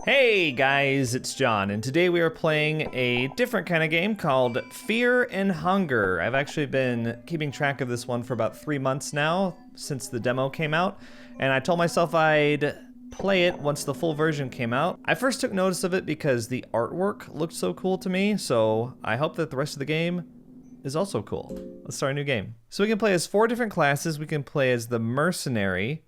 Hey guys, it's John, and today we are playing a different kind of game called Fear and Hunger. I've actually been keeping track of this one for about 3 months now, since the demo came out, and I told myself I'd play it once the full version came out. I first took notice of it because the artwork looked so cool to me, so I hope that the rest of the game is also cool. Let's start a new game. So we can play as 4 different classes. We can play as the Mercenary,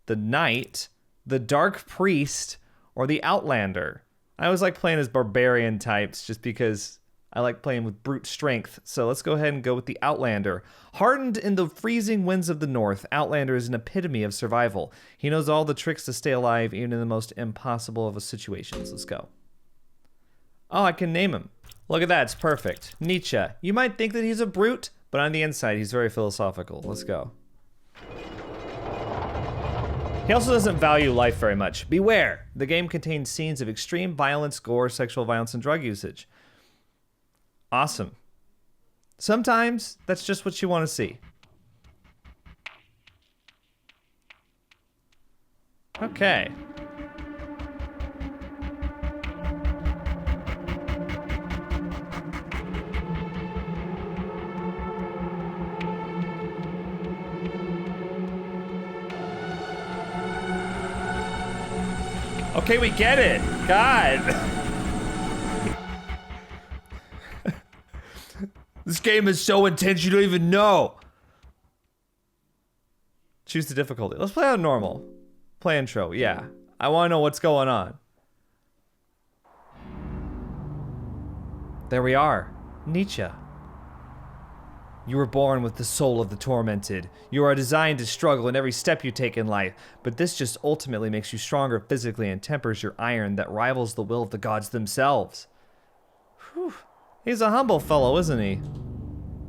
the Knight, the Dark Priest, or the Outlander. I always like playing as barbarian types just because I like playing with brute strength. So let's go ahead and go with the Outlander. Hardened in the freezing winds of the north, Outlander is an epitome of survival. He knows all the tricks to stay alive even in the most impossible of situations. Let's go. Oh, I can name him. Look at that, it's perfect. Nietzsche. You might think that he's a brute, but on the inside he's very philosophical. Let's go. He also doesn't value life very much. Beware! The game contains scenes of extreme violence, gore, sexual violence, and drug usage. Awesome. Sometimes, that's just what you want to see. Okay. Okay, we get it. God. This game is so intense you don't even know. Choose the difficulty. Let's play on normal. Play intro, yeah. I want to know what's going on. There we are. Nietzsche. You were born with the soul of the tormented. You are designed to struggle in every step you take in life, but this just ultimately makes you stronger physically and tempers your iron that rivals the will of the gods themselves. Whew. He's a humble fellow, isn't he?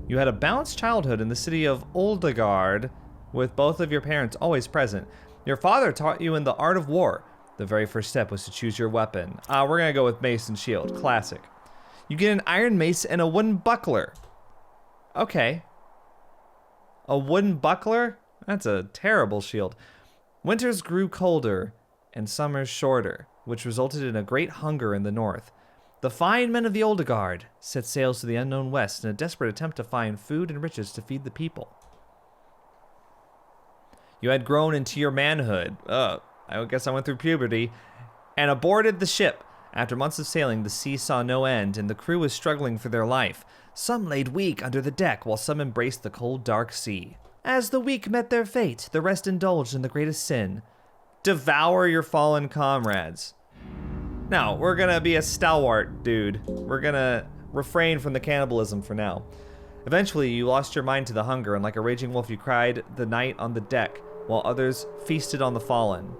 You had a balanced childhood in the city of Oldegard, with both of your parents always present. Your father taught you in the art of war. The very first step was to choose your weapon. We're gonna go with mace and shield, classic. You get an iron mace and a wooden buckler. Okay. A wooden buckler? That's a terrible shield. Winters grew colder and summers shorter, which resulted in a great hunger in the north. The fine men of the Oldegard set sails to the unknown west in a desperate attempt to find food and riches to feed the people. You had grown into your manhood. I guess I went through puberty. And aborted the ship. After months of sailing, the sea saw no end, and the crew was struggling for their life. Some laid weak under the deck, while some embraced the cold, dark sea. As the weak met their fate, the rest indulged in the greatest sin. Devour your fallen comrades. Now, we're gonna be a stalwart dude. We're gonna refrain from the cannibalism for now. Eventually, you lost your mind to the hunger, and like a raging wolf, you cried the night on the deck, while others feasted on the fallen.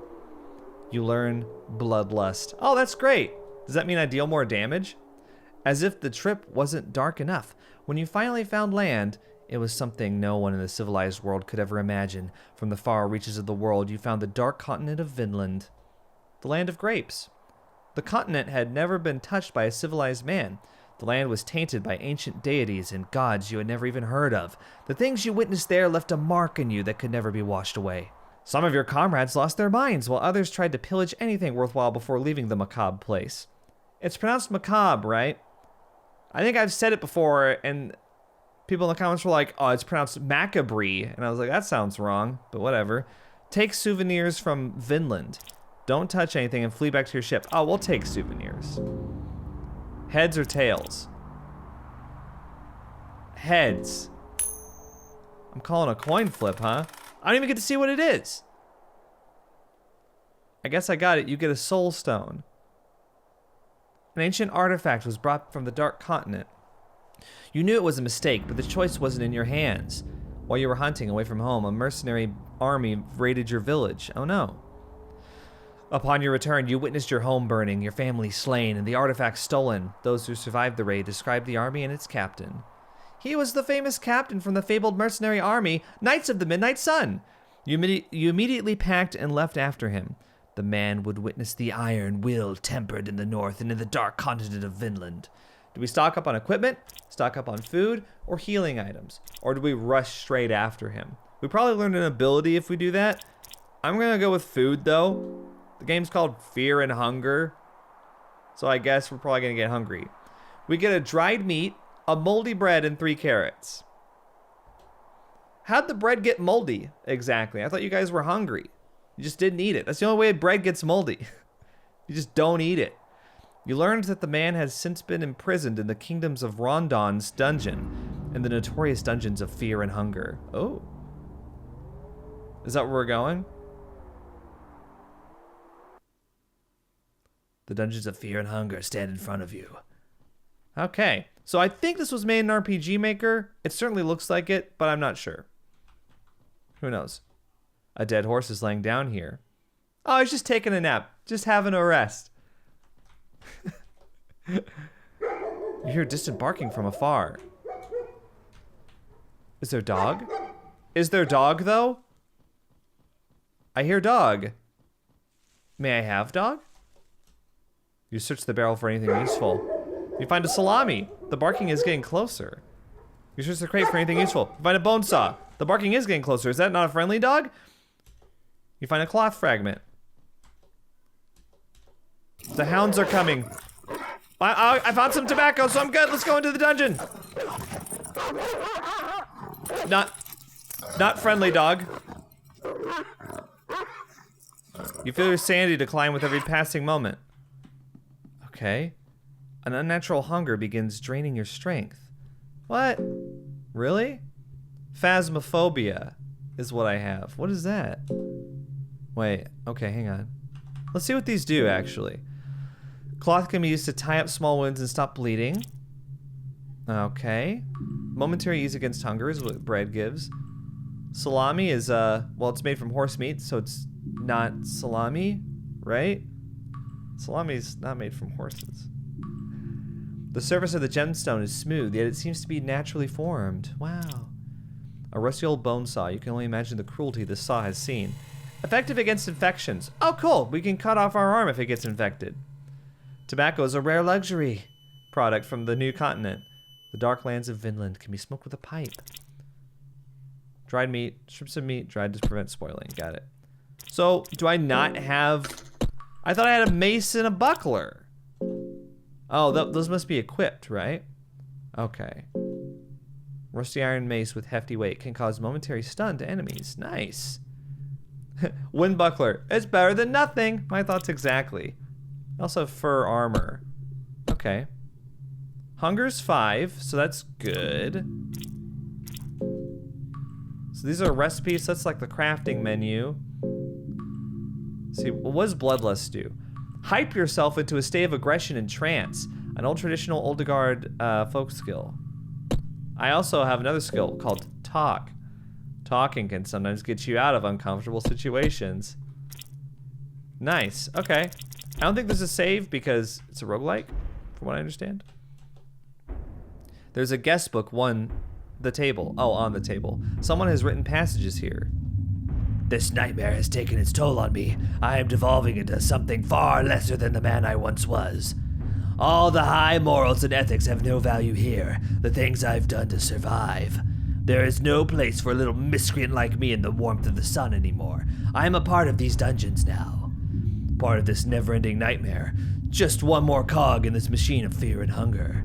You learn bloodlust. Oh, that's great. Does that mean I deal more damage? As if the trip wasn't dark enough, when you finally found land, it was something no one in the civilized world could ever imagine. From the far reaches of the world, you found the dark continent of Vinland, the land of grapes. The continent had never been touched by a civilized man. The land was tainted by ancient deities and gods you had never even heard of. The things you witnessed there left a mark in you that could never be washed away. Some of your comrades lost their minds, while others tried to pillage anything worthwhile before leaving the macabre place. It's pronounced macabre, right? I think I've said it before, and people in the comments were like, oh, it's pronounced macabre. And I was like, that sounds wrong, but whatever. Take souvenirs from Vinland. Don't touch anything and flee back to your ship. Oh, we'll take souvenirs. Heads or tails? Heads. I'm calling a coin flip, huh? I don't even get to see what it is. I guess I got it. You get a soul stone. An ancient artifact was brought from the Dark Continent. You knew it was a mistake, but the choice wasn't in your hands. While you were hunting away from home, a mercenary army raided your village. Oh no. Upon your return, you witnessed your home burning, your family slain, and the artifact stolen. Those who survived the raid described the army and its captain. He was the famous captain from the fabled mercenary army, Knights of the Midnight Sun. You immediately packed and left after him. The man would witness the iron will tempered in the north and in the dark continent of Vinland. Do we stock up on equipment, stock up on food, or healing items? Or do we rush straight after him? We probably learn an ability if we do that. I'm gonna go with food though. The game's called Fear and Hunger. So I guess we're probably going to get hungry. We get a dried meat, a moldy bread, and 3 carrots. How'd the bread get moldy exactly? I thought you guys were hungry. You just didn't eat it. That's the only way bread gets moldy. You just don't eat it. You learned that the man has since been imprisoned in the kingdoms of Rondon's dungeon and the notorious dungeons of Fear and Hunger. Oh. Is that where we're going? The dungeons of Fear and Hunger stand in front of you. Okay. So I think this was made in RPG Maker. It certainly looks like it, but I'm not sure. Who knows? A dead horse is laying down here. Oh, he's just taking a nap. Just having a rest. You hear distant barking from afar. Is there dog? Is there dog, though? I hear dog. May I have dog? You search the barrel for anything useful. You find a salami. The barking is getting closer. You search the crate for anything useful. You find a bone saw. The barking is getting closer. Is that not a friendly dog? You find a cloth fragment. The hounds are coming. I found some tobacco, so I'm good. Let's go into the dungeon. Not friendly, dog. You feel your sanity decline with every passing moment. Okay. An unnatural hunger begins draining your strength. What? Really? Phasmophobia is what I have. What is that? Wait, okay, hang on. Let's see what these do, actually. Cloth can be used to tie up small wounds and stop bleeding. Okay. Momentary ease against hunger is what bread gives. Salami is, well, it's made from horse meat, so it's not salami, right? Salami's not made from horses. The surface of the gemstone is smooth, yet it seems to be naturally formed. Wow. A rusty old bone saw. You can only imagine the cruelty this saw has seen. Effective against infections. Oh, cool. We can cut off our arm if it gets infected. Tobacco is a rare luxury product from the new continent. The dark lands of Vinland can be smoked with a pipe. Dried meat, strips of meat, dried to prevent spoiling. Got it. So, do I not have... I thought I had a mace and a buckler. Oh, those must be equipped, right? Okay. Rusty iron mace with hefty weight can cause momentary stun to enemies. Nice. Wind buckler. It's better than nothing. My thoughts exactly. I also have fur armor. Okay. Hunger's 5, so that's good. So these are recipes. That's like the crafting menu. Let's see, what does Bloodlust do? Hype yourself into a state of aggression and trance. An old traditional Oldegard folk skill. I also have another skill called Talk. Talking can sometimes get you out of uncomfortable situations. Nice, okay. I don't think there's a save because it's a roguelike, from what I understand. There's a guest book, the table. Oh, on the table. Someone has written passages here. This nightmare has taken its toll on me. I am devolving into something far lesser than the man I once was. All the high morals and ethics have no value here. The things I've done to survive. There is no place for a little miscreant like me in the warmth of the sun anymore. I am a part of these dungeons now. Part of this never-ending nightmare. Just one more cog in this machine of fear and hunger.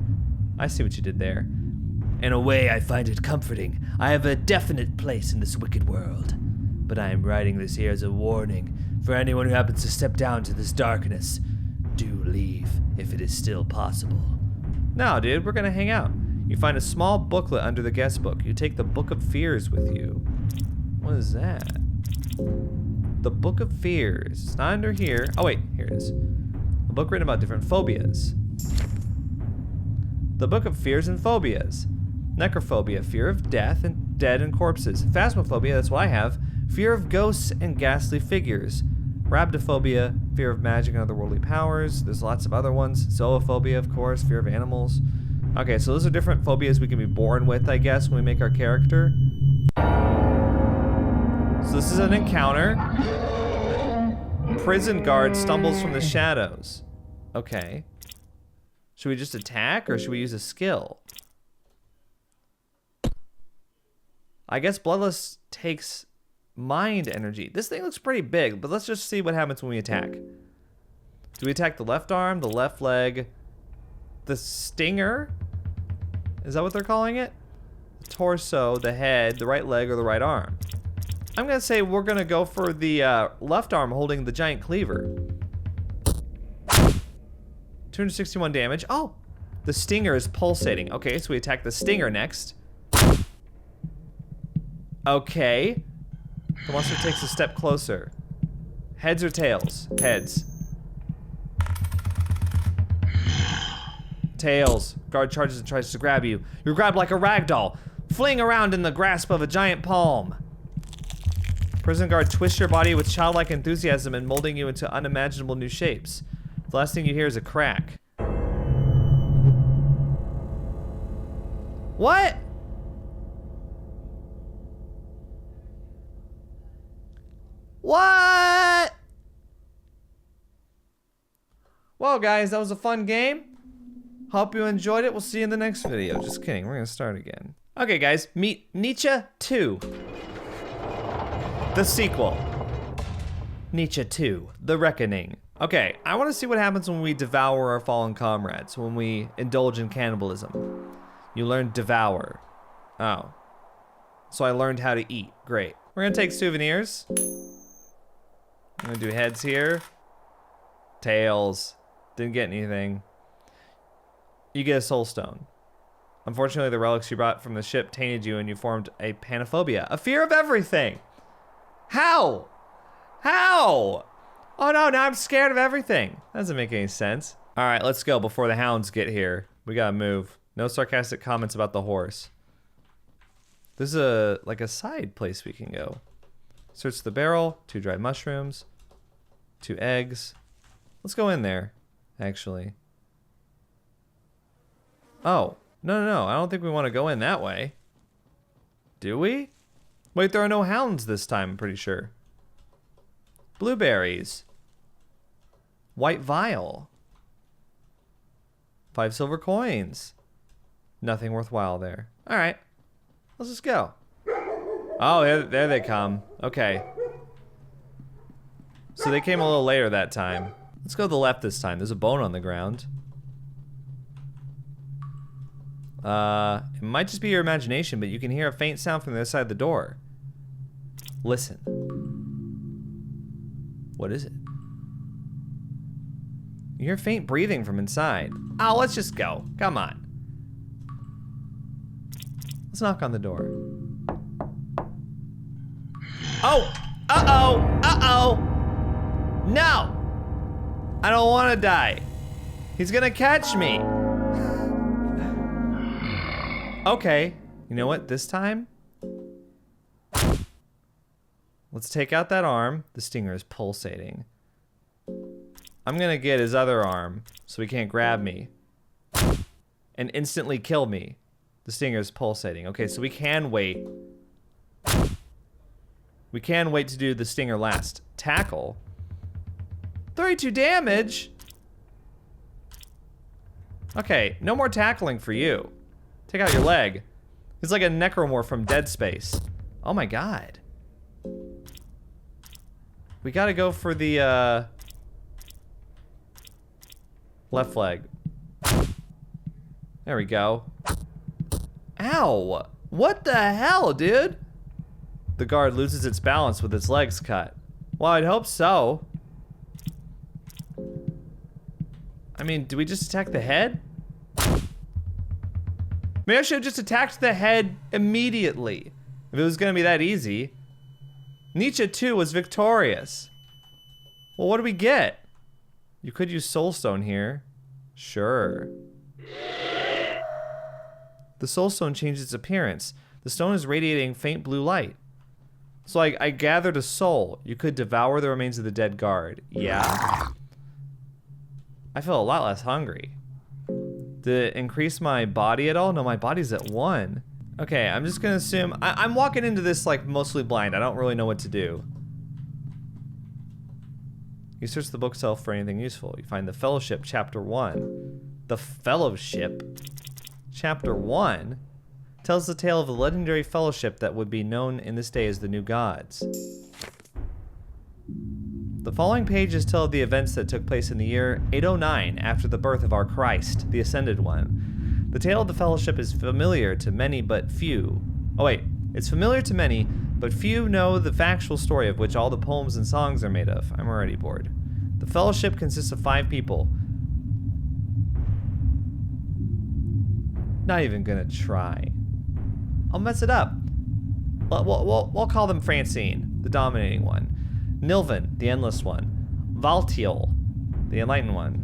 I see what you did there. In a way, I find it comforting. I have a definite place in this wicked world. But I am writing this here as a warning for anyone who happens to step down to this darkness. Do leave, if it is still possible. No, dude, we're gonna hang out. You find a small booklet under the guest book. You take the Book of Fears with you. What is that? The Book of Fears. It's not under here. Oh, wait, here it is. A book written about different phobias. The Book of Fears and Phobias. Necrophobia, fear of death and dead and corpses. Phasmophobia, that's what I have. Fear of ghosts and ghastly figures. Rhabdophobia, fear of magic and otherworldly powers. There's lots of other ones. Zoophobia, of course, fear of animals. Okay, so those are different phobias we can be born with, I guess, when we make our character. So this is an encounter. Prison guard stumbles from the shadows. Okay. Should we just attack or should we use a skill? I guess Bloodlust takes mind energy. This thing looks pretty big, but let's just see what happens when we attack. Do we attack the left arm, the left leg, the stinger? Is that what they're calling it? The torso, the head, the right leg, or the right arm? I'm gonna say we're gonna go for the left arm holding the giant cleaver. 261 damage. Oh, the stinger is pulsating. Okay, so we attack the stinger next. Okay. The monster takes a step closer. Heads or tails? Heads. Tails. Guard charges and tries to grab you. You're grabbed like a rag doll, fleeing around in the grasp of a giant palm. Prison guard twists your body with childlike enthusiasm and molding you into unimaginable new shapes. The last thing you hear is a crack. What? What? Well, guys, that was a fun game. Hope you enjoyed it. We'll see you in the next video. Just kidding. We're gonna start again. Okay, guys. Meet Nietzsche 2. The sequel. Nietzsche 2. The Reckoning. Okay, I want to see what happens when we devour our fallen comrades, when we indulge in cannibalism. You learned devour. Oh. So I learned how to eat. Great. We're gonna take souvenirs. I'm gonna do heads here. Tails. Didn't get anything. You get a soul stone. Unfortunately, the relics you brought from the ship tainted you and you formed a panophobia. A fear of everything. How? How? Oh no, now I'm scared of everything. That doesn't make any sense. All right, let's go before the hounds get here. We gotta move. No sarcastic comments about the horse. This is like a side place we can go. Search the barrel, 2 dried mushrooms, 2 eggs. Let's go in there, actually. Oh, no, I don't think we want to go in that way. Do we? Wait, there are no hounds this time, I'm pretty sure. Blueberries. White vial. 5 silver coins. Nothing worthwhile there. All right, let's just go. Oh, there they come. Okay. So they came a little later that time. Let's go to the left this time. There's a bone on the ground. It might just be your imagination, but you can hear a faint sound from the other side of the door. Listen. What is it? You hear faint breathing from inside. Oh, let's just go. Come on. Let's knock on the door. Oh! Uh-oh! Uh-oh! No! I don't want to die. He's gonna catch me. Okay. You know what? This time, let's take out that arm. The stinger is pulsating. I'm gonna get his other arm so he can't grab me and instantly kill me. The stinger is pulsating. Okay, so we can wait. We can wait to do the stinger last. Tackle. 32 damage? Okay, no more tackling for you. Take out your leg. He's like a necromorph from Dead Space. Oh my god. We gotta go for the, left leg. There we go. Ow! What the hell, dude? The guard loses its balance with its legs cut. Well, I'd hope so. I mean, do we just attack the head? Maybe I should have just attacked the head immediately. If it was gonna be that easy. Nietzsche 2 was victorious. Well, what do we get? You could use Soulstone here. Sure. The Soulstone changed its appearance. The stone is radiating faint blue light. So I gathered a soul. You could devour the remains of the dead guard. Yeah. I feel a lot less hungry. Did it increase my body at all? No, my body's at 1. Okay, I'm just gonna assume, I'm walking into this like mostly blind. I don't really know what to do. You search the bookshelf for anything useful. You find the Fellowship, Chapter 1. The Fellowship? Chapter 1? tells the tale of the legendary fellowship that would be known in this day as the New Gods. The following pages tell of the events that took place in the year 809 after the birth of our Christ, the Ascended One. The tale of the fellowship is familiar to many but few. It's familiar to many, but few know the factual story of which all the poems and songs are made of. I'm already bored. The fellowship consists of 5 people. Not even gonna try. I'll mess it up. We'll call them Francine, the dominating one. Nilvan, the endless one. Valtiel, the enlightened one.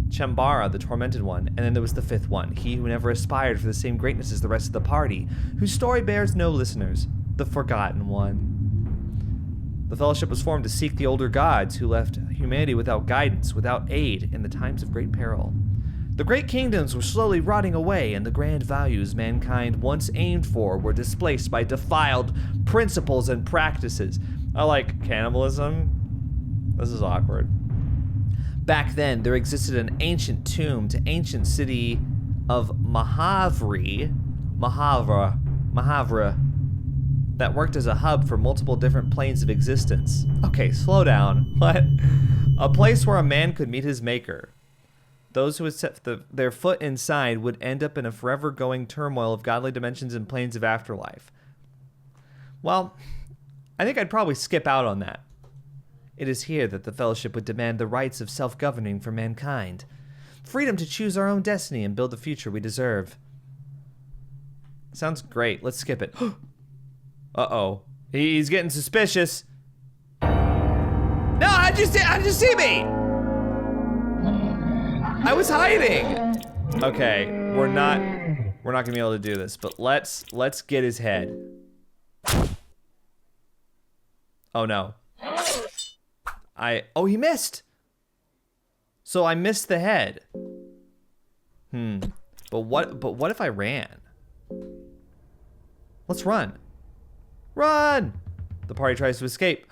Chambara, the tormented one. And then there was the 5th one, he who never aspired for the same greatness as the rest of the party, whose story bears no listeners, the forgotten one. The fellowship was formed to seek the older gods who left humanity without guidance, without aid in the times of great peril. The great kingdoms were slowly rotting away, and the grand values mankind once aimed for were displaced by defiled principles and practices. I like cannibalism. This is awkward. Back then, there existed an ancient tomb to ancient city of Mahavra, that worked as a hub for multiple different planes of existence. Okay, slow down. What? A place where a man could meet his maker. Those who would set their foot inside would end up in a forever-going turmoil of godly dimensions and planes of afterlife. Well, I think I'd probably skip out on that. It is here that the Fellowship would demand the rights of self-governing for mankind. Freedom to choose our own destiny and build the future we deserve. Sounds great. Let's skip it. Uh-oh. He's getting suspicious. No, how'd you see me? I was hiding. Okay, we're not gonna be able to do this, but let's get his head. Oh no. Oh, he missed. So I missed the head. But what if I ran? Let's run. Run! The party tries to escape.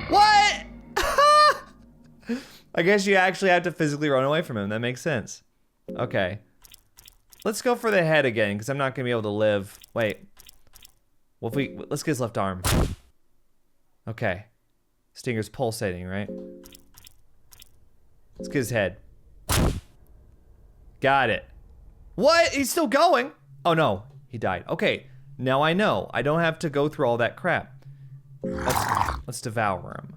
What? I guess you actually have to physically run away from him. That makes sense. Okay. Let's go for the head again, because I'm not gonna be able to live. Wait. Well, let's get his left arm. Okay. Stinger's pulsating, right? Let's get his head. Got it. What? He's still going? Oh no, he died. Okay, now I know. I don't have to go through all that crap. Let's devour him.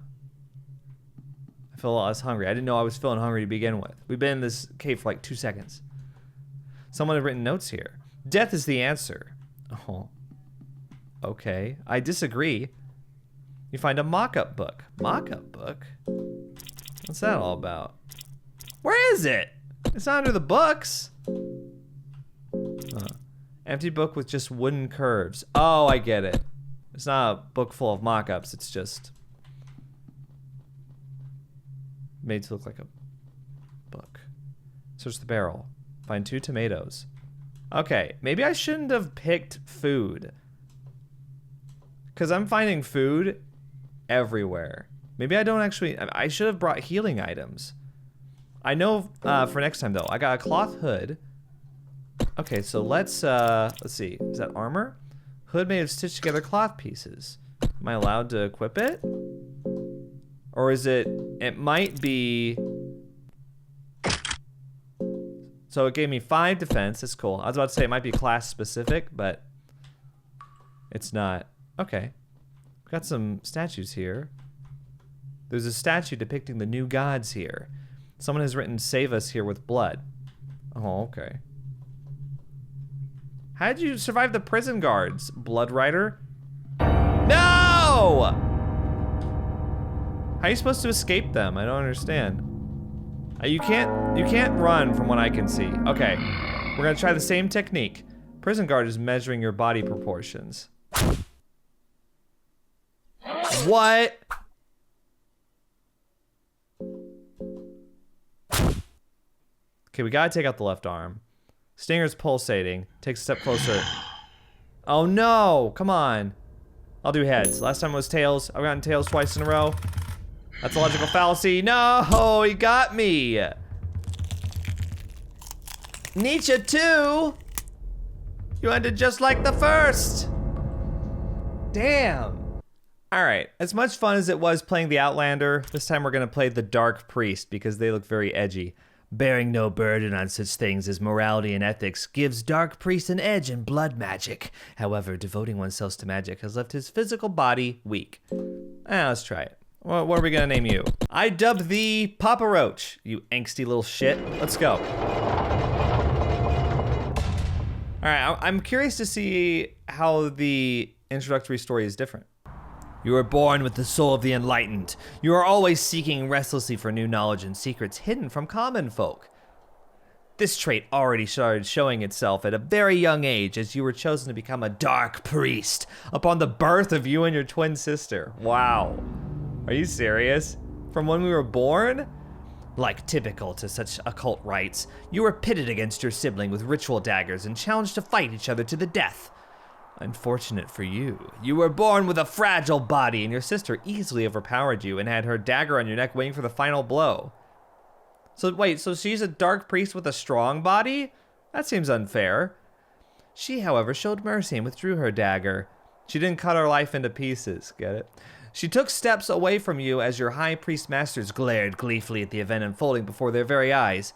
I feel a lot less hungry. I didn't know I was feeling hungry to begin with. We've been in this cave for like 2 seconds. Someone had written notes here. Death is the answer. Oh. Okay, I disagree. You find a mock-up book. Mock-up book? What's that all about? Where is it? It's not under the books. Empty book with just wooden curves. Oh, I get it. It's not a book full of mock-ups. It's just made to look like a book. Search the barrel. Find 2 tomatoes. Okay, maybe I shouldn't have picked food. Because I'm finding food everywhere. Maybe I don't actually... I should have brought healing items. I know for next time, though. I got a cloth hood. Okay, so let's see. Is that armor? Hood made of stitched together cloth pieces. Am I allowed to equip it? Or is it... It might be... So it gave me 5 defense. That's cool. I was about to say it might be class specific, but it's not. Okay. Got some statues here. There's a statue depicting the new gods here. Someone has written, "Save us here with blood." Oh, okay. How did you survive the prison guards, Blood Rider? No! How are you supposed to escape them? I don't understand. You can't run from what I can see. Okay, we're gonna try the same technique. Prison guard is measuring your body proportions. What? Okay, we gotta take out the left arm. Stinger's pulsating. Takes a step closer. Oh no, come on. I'll do heads. Last time it was tails. I've gotten tails twice in a row. That's a logical fallacy. No, he got me. Nietzsche 2? You ended just like the first. Damn. All right, as much fun as it was playing the Outlander, this time we're gonna play the Dark Priest because they look very edgy. Bearing no burden on such things as morality and ethics gives Dark Priest an edge in blood magic. However, devoting oneself to magic has left his physical body weak. Let's try it. What are we gonna name you? I dubbed thee Papa Roach, you angsty little shit. Let's go. All right, I'm curious to see how the introductory story is different. You are born with the soul of the enlightened. You are always seeking restlessly for new knowledge and secrets hidden from common folk. This trait already started showing itself at a very young age as you were chosen to become a dark priest upon the birth of you and your twin sister. Wow. Are you serious? From when we were born? Like typical to such occult rites, you were pitted against your sibling with ritual daggers and challenged to fight each other to the death. Unfortunate for you, you were born with a fragile body and your sister easily overpowered you and had her dagger on your neck waiting for the final blow. So wait, so she's a dark priest with a strong body? That seems unfair. She, however, showed mercy and withdrew her dagger. She didn't cut her life into pieces, get it? She took steps away from you as your high priest masters glared gleefully at the event unfolding before their very eyes.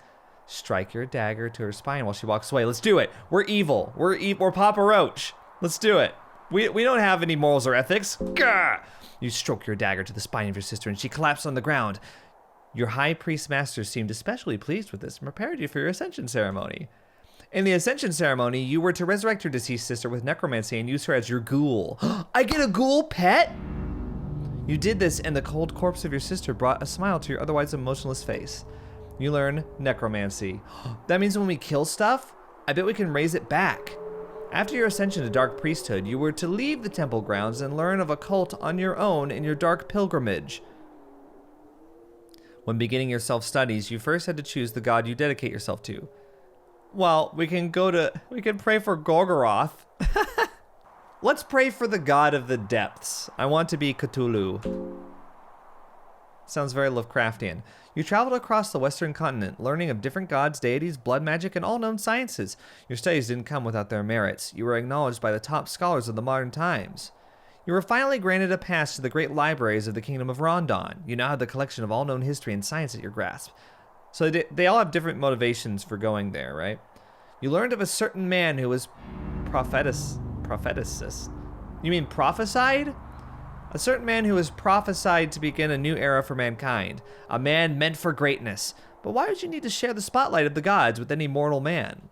Strike your dagger to her spine while she walks away. Let's do it. We're evil. We're Papa Roach. Let's do it. We don't have any morals or ethics. Gah! You stroke your dagger to the spine of your sister and she collapsed on the ground. Your high priest master seemed especially pleased with this and prepared you for your ascension ceremony. In the ascension ceremony, you were to resurrect your deceased sister with necromancy and use her as your ghoul. I get a ghoul pet? You did this and the cold corpse of your sister brought a smile to your otherwise emotionless face. You learn necromancy. That means when we kill stuff, I bet we can raise it back. After your ascension to dark priesthood, you were to leave the temple grounds and learn of occult on your own in your dark pilgrimage. When beginning your self-studies, you first had to choose the god you dedicate yourself to. Well, we can pray for Gorgoroth. Let's pray for the god of the depths. I want to be Cthulhu. Sounds very Lovecraftian. You traveled across the western continent, learning of different gods, deities, blood magic, and all known sciences. Your studies didn't come without their merits. You were acknowledged by the top scholars of the modern times. You were finally granted a pass to the great libraries of the Kingdom of Rondon. You now had the collection of all known history and science at your grasp. So they all have different motivations for going there, right? You learned of a certain man who was propheticist. You mean prophesied? A certain man who was prophesied to begin a new era for mankind. A man meant for greatness. But why would you need to share the spotlight of the gods with any mortal man?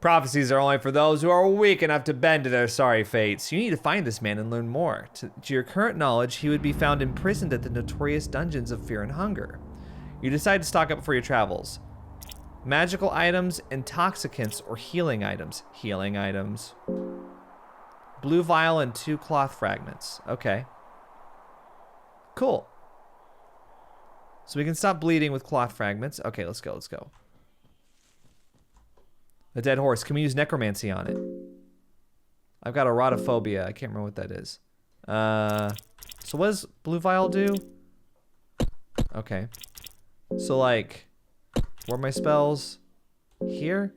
Prophecies are only for those who are weak enough to bend to their sorry fates. You need to find this man and learn more. To your current knowledge, he would be found imprisoned at the notorious dungeons of fear and hunger. You decide to stock up for your travels. Magical items, intoxicants, or healing items. Healing items. Blue vial and 2 cloth fragments. Okay. Cool. So we can stop bleeding with cloth fragments. Okay, let's go. A dead horse. Can we use necromancy on it? I've got erotophobia. I can't remember what that is. So what does blue vial do? Okay. So like, where are my spells? Here?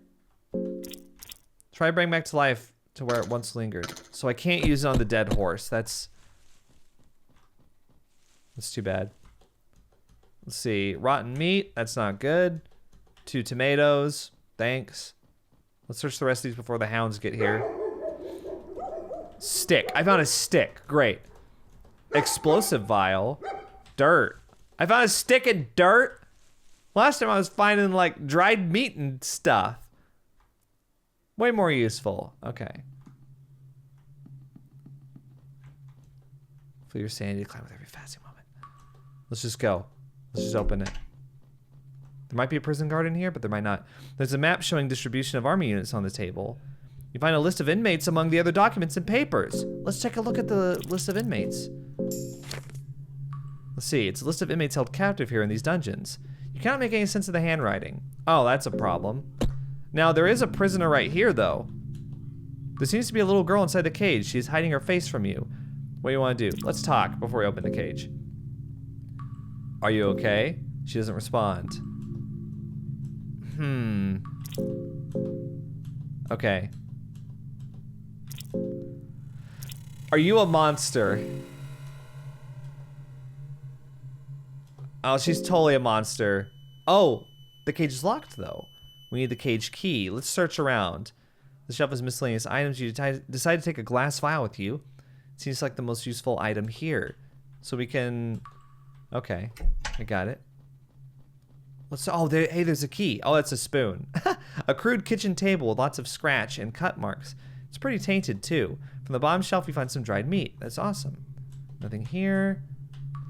Try bring back to life to where it once lingered. So I can't use it on the dead horse. That's too bad. Let's see. Rotten meat. That's not good. 2 tomatoes. Thanks. Let's search the rest of these before the hounds get here. Stick. I found a stick. Great. Explosive vial. Dirt. I found a stick and dirt? Last time I was finding like dried meat and stuff. Way more useful. Okay. Feel your sanity climb with every fasting moment. Let's just go. Let's just open it. There might be a prison guard in here, but there might not. There's a map showing distribution of army units on the table. You find a list of inmates among the other documents and papers. Let's take a look at the list of inmates. Let's see. It's a list of inmates held captive here in these dungeons. You cannot make any sense of the handwriting. Oh, that's a problem. Now, there is a prisoner right here, though. There seems to be a little girl inside the cage. She's hiding her face from you. What do you want to do? Let's talk before we open the cage. Are you okay? She doesn't respond. Okay. Are you a monster? Oh, she's totally a monster. Oh, the cage is locked though. We need the cage key. Let's search around. The shelf is miscellaneous items. You decide to take a glass vial with you. Seems like the most useful item here. So we can... Okay, I got it. Hey, there's a key. Oh, that's a spoon. A crude kitchen table with lots of scratch and cut marks. It's pretty tainted too. From the bottom shelf, we find some dried meat. That's awesome. Nothing here.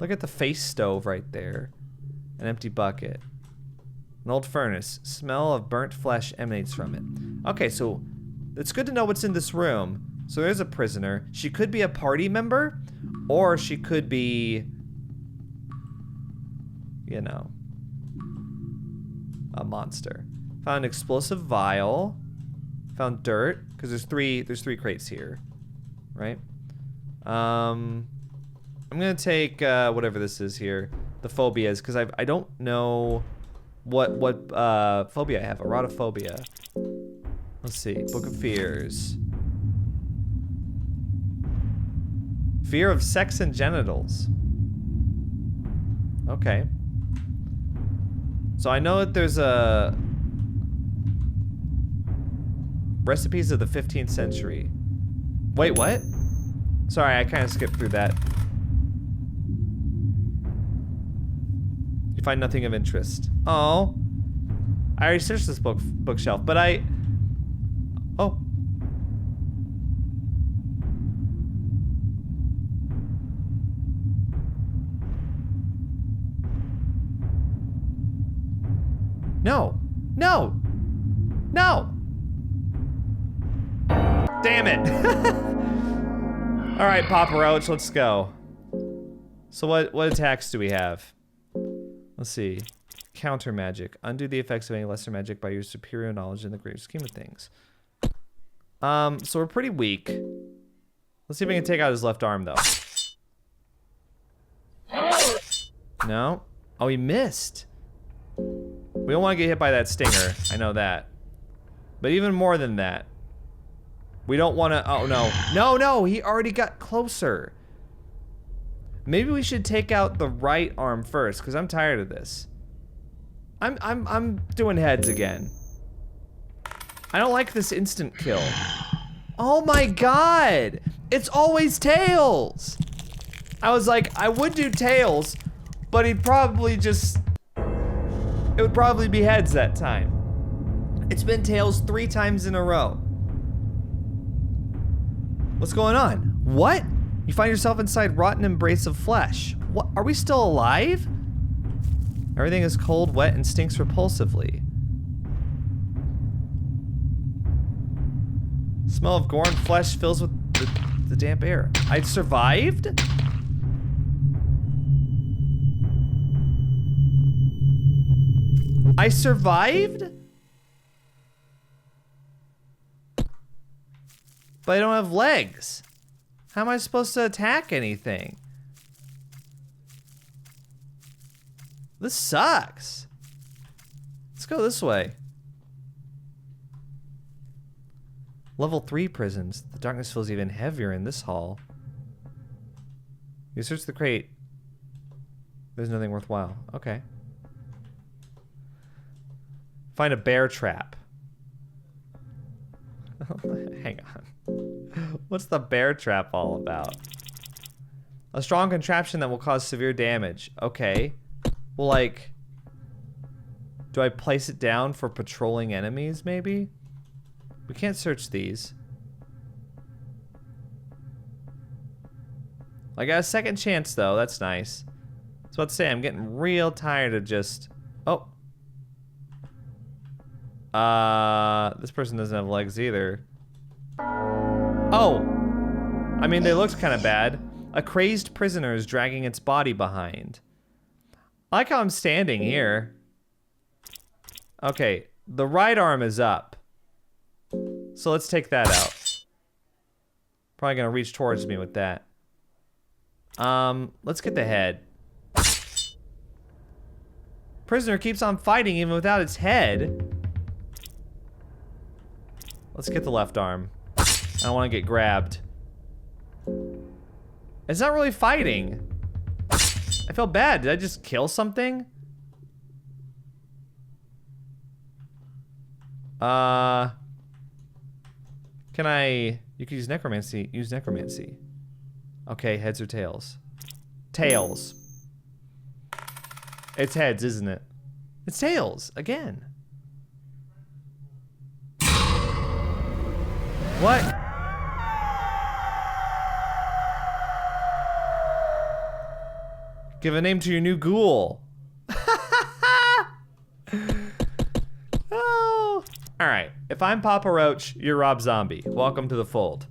Look at the face stove right there. An empty bucket. An old furnace. Smell of burnt flesh emanates from it. Okay, so it's good to know what's in this room. So there's a prisoner. She could be a party member, or she could be, you know, a monster. Found an explosive vial. Found dirt, because there's three crates here, right? I'm gonna take whatever this is here, the phobias, because I don't know what phobia I have. Erotophobia. Let's see. Book of Fears. Fear of sex and genitals. Okay. So I know that there's a recipes of the 15th century. Wait, what? Sorry, I kind of skipped through that. You find nothing of interest. Oh. I already searched this bookshelf, but oh. No. No. No. Damn it. All right, Papa Roach, let's go. So what attacks do we have? Let's see. Counter magic. Undo the effects of any lesser magic by your superior knowledge in the greater scheme of things. So we're pretty weak. Let's see if we can take out his left arm, though. No? Oh, he missed. We don't want to get hit by that stinger. I know that. But even more than that, we don't want to... Oh, no. No, he already got closer. Maybe we should take out the right arm first, because I'm tired of this. I'm doing heads again. I don't like this instant kill. Oh my god! It's always tails! I was like, I would do tails, but he'd probably just... It would probably be heads that time. It's been tails 3 times in a row. What's going on? What? You find yourself inside rotten embrace of flesh. What? Are we still alive? Everything is cold, wet, and stinks repulsively. Smell of gore and flesh fills with the damp air. I survived? I survived? But I don't have legs. How am I supposed to attack anything? This sucks. Let's go this way. Level 3 prisons. The darkness feels even heavier in this hall. You search the crate. There's nothing worthwhile. Okay. Find a bear trap. Hang on. What's the bear trap all about? A strong contraption that will cause severe damage. Okay. Well, like, do I place it down for patrolling enemies, maybe? We can't search these. I got a second chance, though. That's nice. I was about to say, I'm getting real tired of just... Oh. This person doesn't have legs either. Oh. I mean, they looked kind of bad. A crazed prisoner is dragging its body behind. I like how I'm standing here. Okay, the right arm is up. So let's take that out. Probably gonna reach towards me with that. Let's get the head. Prisoner keeps on fighting even without its head. let's get the left arm. I don't want to get grabbed. It's not really fighting. I feel bad. Did I just kill something? Can I... You could use necromancy. Use necromancy. Okay, heads or tails? Tails. It's heads, isn't it? It's tails, again. What? Give a name to your new ghoul. Oh. Alright, if I'm Papa Roach, you're Rob Zombie. Welcome to the fold.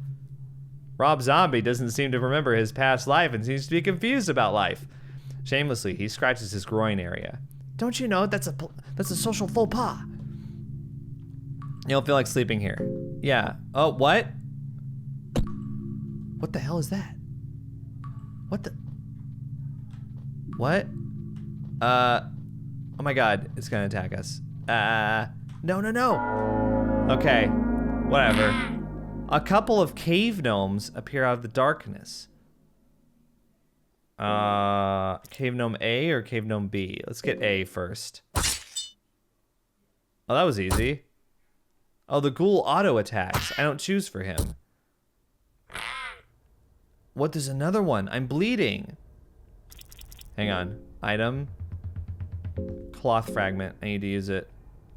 Rob Zombie doesn't seem to remember his past life and seems to be confused about life. Shamelessly, he scratches his groin area. Don't you know that's a social faux pas? You don't feel like sleeping here. Yeah. Oh, what? What the hell is that? What the? What? Oh my god, it's gonna attack us. No, no, no. Okay, whatever. A couple of cave gnomes appear out of the darkness. Cave gnome A or cave gnome B? Let's get A first. Oh, that was easy. Oh, the ghoul auto attacks. I don't choose for him. What? There's another one. I'm bleeding. Hang on. Item. Cloth fragment. I need to use it.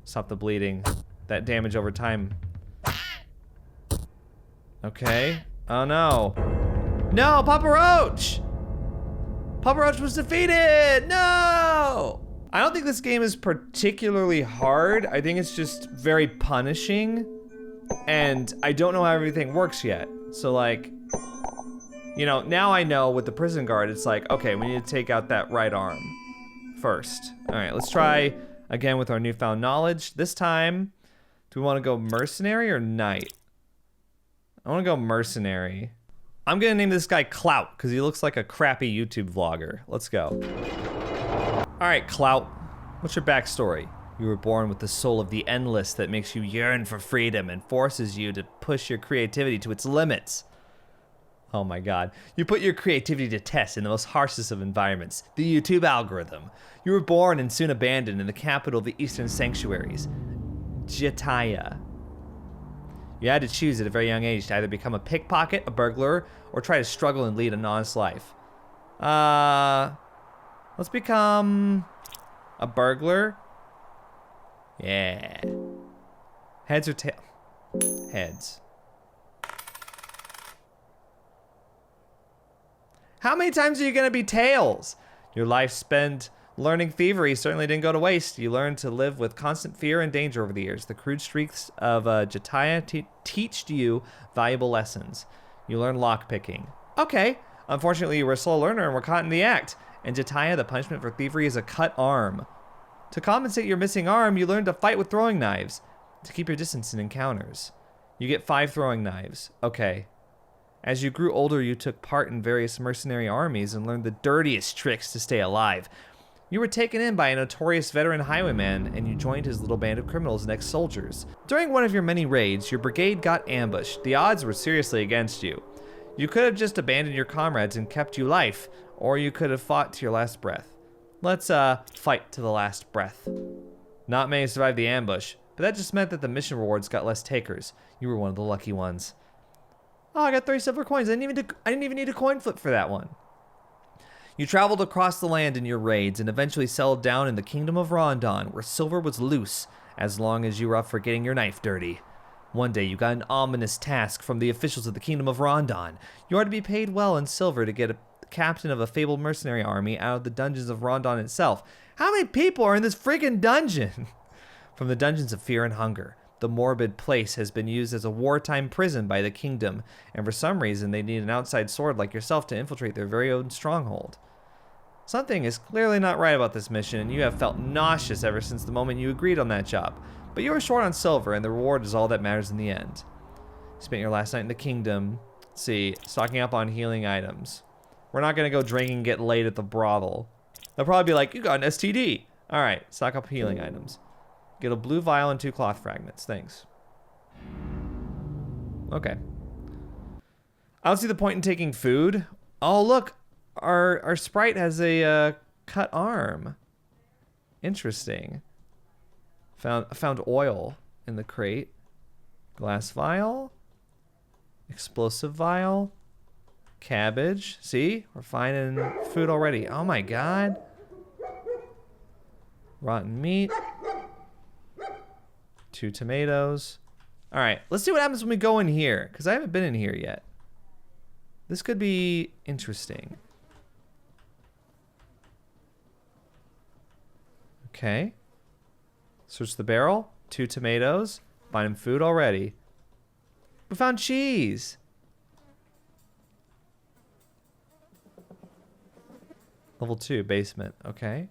Stop the bleeding. That damage over time. Okay. Oh no. No, Papa Roach! Papa Roach was defeated! No! I don't think this game is particularly hard. I think it's just very punishing. And I don't know how everything works yet. So like, you know, now I know with the prison guard, it's like, okay, we need to take out that right arm first. All right, let's try again with our newfound knowledge. This time, do we want to go mercenary or knight? I want to go mercenary. I'm gonna name this guy Clout because he looks like a crappy YouTube vlogger. Let's go. All right, Clout, what's your backstory? You were born with the soul of the endless that makes you yearn for freedom and forces you to push your creativity to its limits. Oh my god. You put your creativity to test in the most harshest of environments, the YouTube algorithm. You were born and soon abandoned in the capital of the Eastern Sanctuaries, Jataya. You had to choose at a very young age to either become a pickpocket, a burglar, or try to struggle and lead an honest life. Let's become a burglar. Yeah. Heads or tail? Heads. How many times are you gonna be tails? Your life spent learning thievery certainly didn't go to waste. You learned to live with constant fear and danger over the years. The crude streaks of Jataya teached you valuable lessons. You learned lockpicking. Okay. Unfortunately, you were a slow learner and were caught in the act. In Jataya, the punishment for thievery is a cut arm. To compensate your missing arm, you learn to fight with throwing knives to keep your distance in encounters. You get 5 throwing knives. Okay. As you grew older, you took part in various mercenary armies and learned the dirtiest tricks to stay alive. You were taken in by a notorious veteran highwayman, and you joined his little band of criminals and ex-soldiers. During one of your many raids, your brigade got ambushed. The odds were seriously against you. You could have just abandoned your comrades and kept you life, or you could have fought to your last breath. Let's, fight to the last breath. Not many survived the ambush, but that just meant that the mission rewards got less takers. You were one of the lucky ones. Oh, I got 30 silver coins. I didn't even need a coin flip for that one. You traveled across the land in your raids and eventually settled down in the kingdom of Rondon, where silver was loose as long as you were up for getting your knife dirty. One day, you got an ominous task from the officials of the kingdom of Rondon. You are to be paid well in silver to get a captain of a fabled mercenary army out of the dungeons of Rondon itself. How many people are in this freaking dungeon? From the dungeons of fear and hunger. The morbid place has been used as a wartime prison by the kingdom, and for some reason they need an outside sword like yourself to infiltrate their very own stronghold. Something is clearly not right about this mission, and you have felt nauseous ever since the moment you agreed on that job. But you are short on silver, and the reward is all that matters in the end. You spent your last night in the kingdom. Let's see, stocking up on healing items. We're not gonna go drink and get laid at the brothel. They'll probably be like, you got an STD. All right, stock up healing items. Get a blue vial and 2 cloth fragments, thanks. Okay. I don't see the point in taking food. Oh, look. Our sprite has a cut arm. Interesting. Found oil in the crate. Glass vial. Explosive vial. Cabbage. See? We're finding food already. Oh my god. Rotten meat. 2 tomatoes. Alright, let's see what happens when we go in here, because I haven't been in here yet. This could be interesting. Okay. Search the barrel. 2 tomatoes. Finding food already. We found cheese. Level 2, basement. Okay.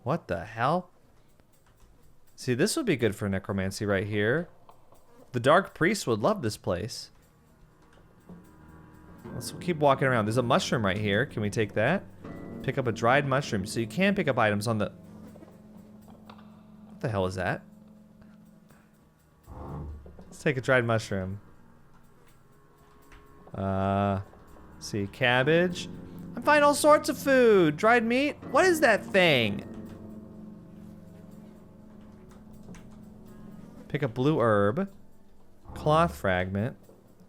What the hell? See, this would be good for necromancy right here. The Dark Priest would love this place. Let's keep walking around. There's a mushroom right here. Can we take that? Pick up a dried mushroom. So you can pick up items on the... What the hell is that? Let's take a dried mushroom. See, cabbage. I'm finding all sorts of food. Dried meat. What is that thing? Pick up blue herb. Cloth fragment.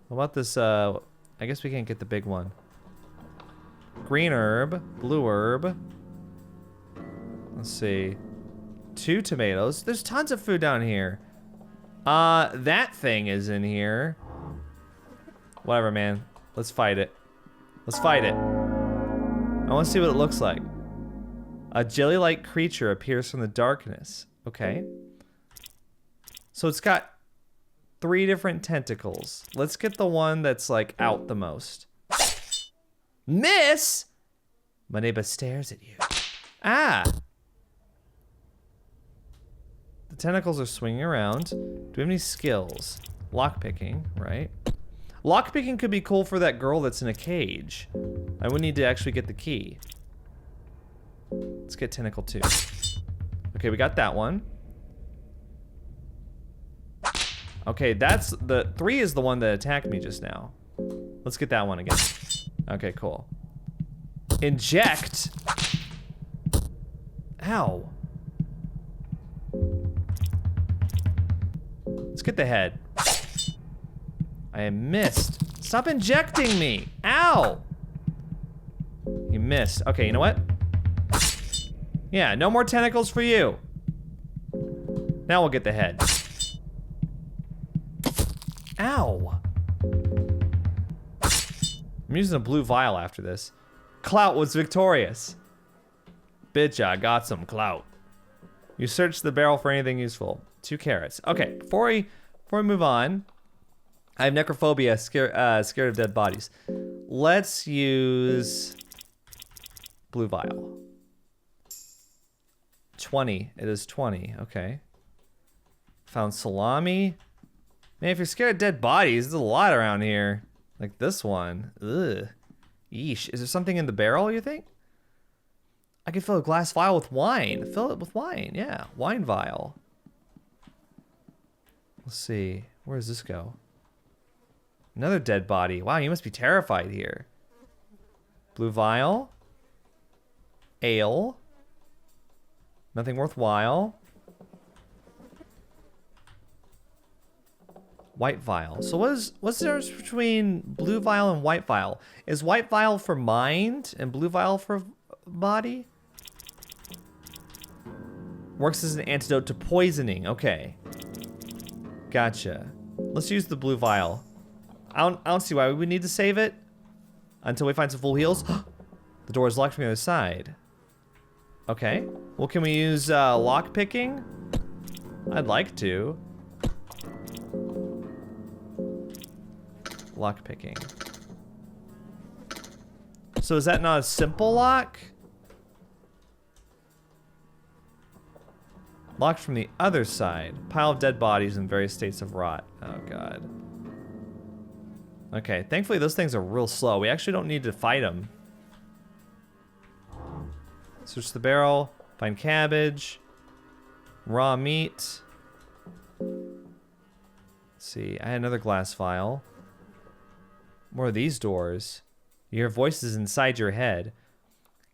What about this, I guess we can't get the big one. Green herb. Blue herb. Let's see. 2 tomatoes. There's tons of food down here. That thing is in here. Whatever, man. Let's fight it. Let's fight it. I want to see what it looks like. A jelly-like creature appears from the darkness. Okay. So it's got 3 different tentacles. Let's get the one that's like out the most. Miss! My neighbor stares at you. Ah! The tentacles are swinging around. Do we have any skills? Lockpicking, right? Lockpicking could be cool for that girl that's in a cage. I would need to actually get the key. Let's get tentacle 2. Okay, we got that one. Okay, that's the 3 is the one that attacked me just now. Let's get that one again. Okay, cool. Inject. Ow. Let's get the head. I missed. Stop injecting me. Ow. You missed. Okay, you know what? Yeah, no more tentacles for you. Now we'll get the head. Ow. I'm using a blue vial after this. Clout was victorious. Bitch, I got some clout. You searched the barrel for anything useful. 2 carrots. Okay, before we move on, I have necrophobia, scared of dead bodies. Let's use blue vial. 20. It is 20. Okay. Found salami. Man, if you're scared of dead bodies, there's a lot around here. Like this one. Ugh. Yeesh. Is there something in the barrel, you think? I could fill a glass vial with wine. Fill it with wine. Yeah. Wine vial. Let's see. Where does this go? Another dead body. Wow, you must be terrified here. Blue vial. Ale. Nothing worthwhile. White vial. So what's the difference between blue vial and white vial? Is white vial for mind and blue vial for body? Works as an antidote to poisoning. Okay. Gotcha. Let's use the blue vial. I don't see why we would need to save it until we find some full heals. The door is locked from the other side. Okay. Well, can we use lock picking? I'd like to. Lock picking. So is that not a simple lock? Locked from the other side. Pile of dead bodies in various states of rot. Oh god. Okay, thankfully those things are real slow. We actually don't need to fight them. Search the barrel. Find cabbage. Raw meat. Let's see. I had another glass vial. More of these doors. You hear voices inside your head.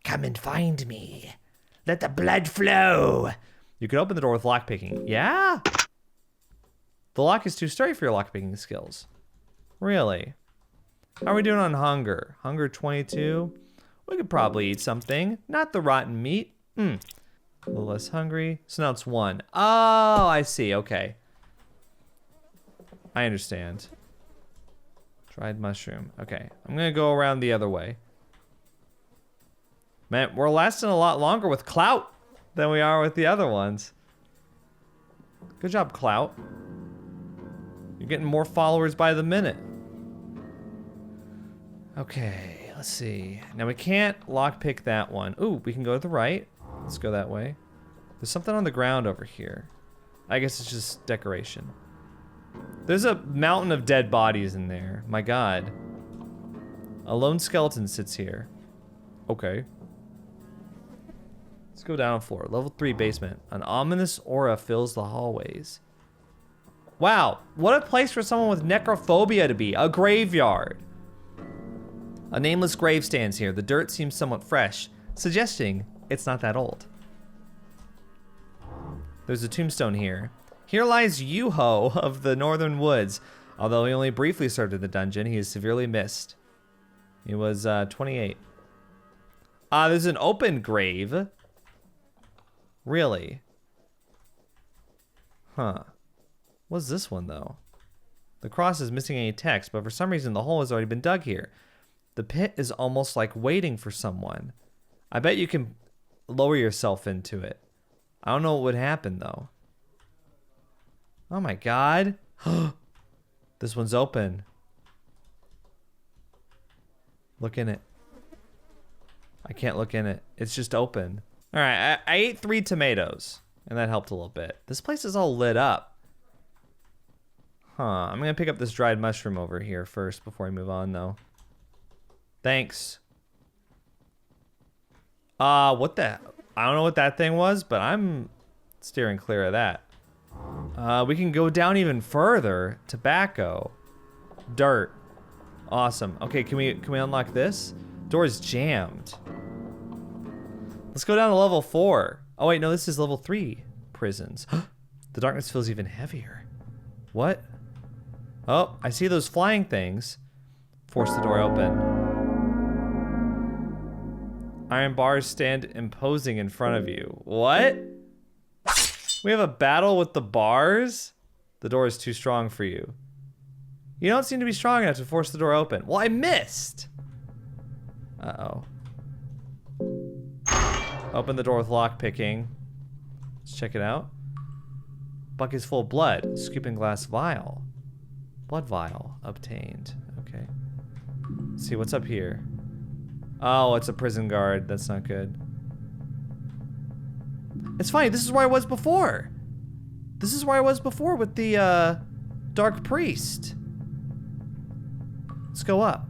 Come and find me. Let the blood flow. You could open the door with lockpicking. Yeah? The lock is too sturdy for your lockpicking skills. Really? How are we doing on hunger? Hunger 22? We could probably eat something. Not the rotten meat. A little less hungry. So now it's 1. Oh, I see. Okay. I understand. Dried mushroom. Okay. I'm going to go around the other way. Man, we're lasting a lot longer with Clout than we are with the other ones. Good job, Clout. You're getting more followers by the minute. Okay, let's see. Now we can't lockpick that one. Ooh, we can go to the right. Let's go that way. There's something on the ground over here. I guess it's just decoration. There's a mountain of dead bodies in there. My God. A lone skeleton sits here. Okay. Let's go down floor. Level 3 basement. An ominous aura fills the hallways. Wow, what a place for someone with necrophobia to be. A graveyard. A nameless grave stands here. The dirt seems somewhat fresh, suggesting it's not that old. There's a tombstone here. Here lies Yuho of the Northern Woods. Although he only briefly served in the dungeon, he is severely missed. He was 28. There's an open grave. Really? Huh. What's this one, though? The cross is missing any text, but for some reason the hole has already been dug here. The pit is almost like waiting for someone. I bet you can lower yourself into it. I don't know what would happen, though. Oh my God. This one's open. Look in it. I can't look in it. It's just open. All right, I ate 3 tomatoes, and that helped a little bit. This place is all lit up. Huh, I'm gonna pick up this dried mushroom over here first before I move on, though. Thanks. What the? I don't know what that thing was, but I'm steering clear of that. We can go down even further. Tobacco. Dirt. Awesome. Okay, can we unlock this? Door is jammed. Let's go down to level 4. Oh wait, no, this is level 3 prisons. The darkness feels even heavier. What? Oh, I see those flying things. Force the door open. Iron bars stand imposing in front of you. What? We have a battle with the bars? The door is too strong for you. You don't seem to be strong enough to force the door open. Well, I missed. Uh-oh. Open the door with lockpicking. Let's check it out. Bucket is full of blood. Scooping glass vial. Blood vial obtained. Okay. Let's see what's up here. Oh, it's a prison guard. That's not good. It's funny. This is where I was before. This is where I was before with the dark priest. Let's go up.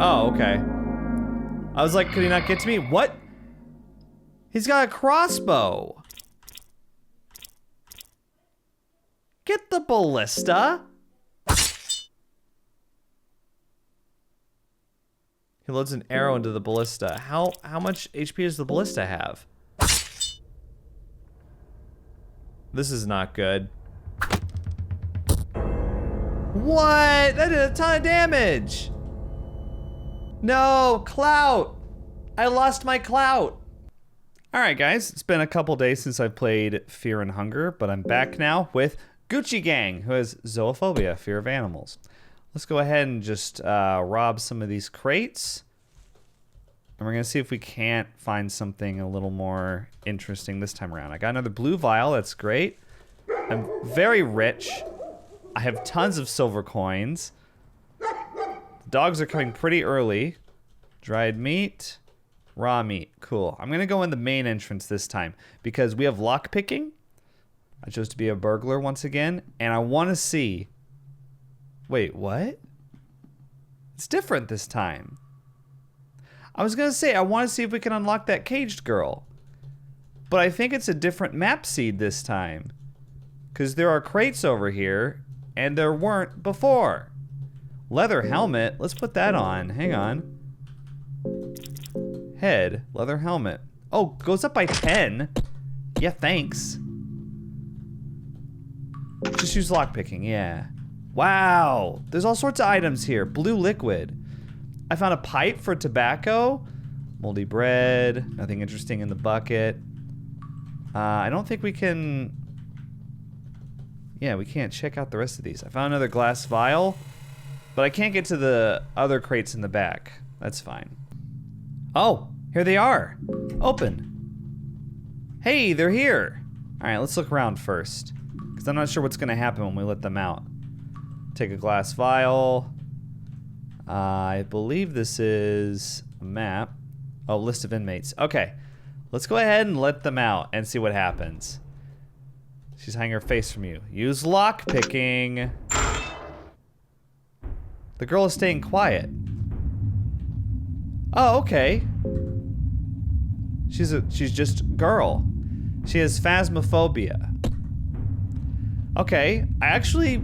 Oh, okay. I was like, could he not get to me? What? He's got a crossbow. Get the ballista. He loads an arrow into the ballista. How much HP does the ballista have? This is not good. What? That did a ton of damage. No, clout. I lost my clout. All right, guys, it's been a couple days since I've played Fear and Hunger, but I'm back now with Gucci Gang, who has zoophobia, fear of animals. Let's go ahead and just rob some of these crates. And we're gonna see if we can't find something a little more interesting this time around. I got another blue vial, that's great. I'm very rich. I have tons of silver coins. The dogs are coming pretty early. Dried meat, raw meat, cool. I'm gonna go in the main entrance this time because we have lock picking. I chose to be a burglar once again, and I wanna see. Wait, what? It's different this time. I was gonna say, I want to see if we can unlock that caged girl. But I think it's a different map seed this time. Because there are crates over here, and there weren't before. Leather helmet, let's put that on. Hang on. Head, leather helmet. Oh, goes up by 10. Yeah, thanks. Just use lockpicking, yeah. Wow, there's all sorts of items here. Blue liquid. I found a pipe for tobacco. Moldy bread, nothing interesting in the bucket. I don't think we can... Yeah, we can't check out the rest of these. I found another glass vial, but I can't get to the other crates in the back. That's fine. Oh, here they are. Open. Hey, they're here. All right, let's look around first, because I'm not sure what's gonna happen when we let them out. Take a glass vial. I believe this is a map. Oh, list of inmates. Okay, let's go ahead and let them out and see what happens. She's hiding her face from you. Use lock picking. The girl is staying quiet. Oh, okay. She's just girl. She has phasmophobia. Okay, I actually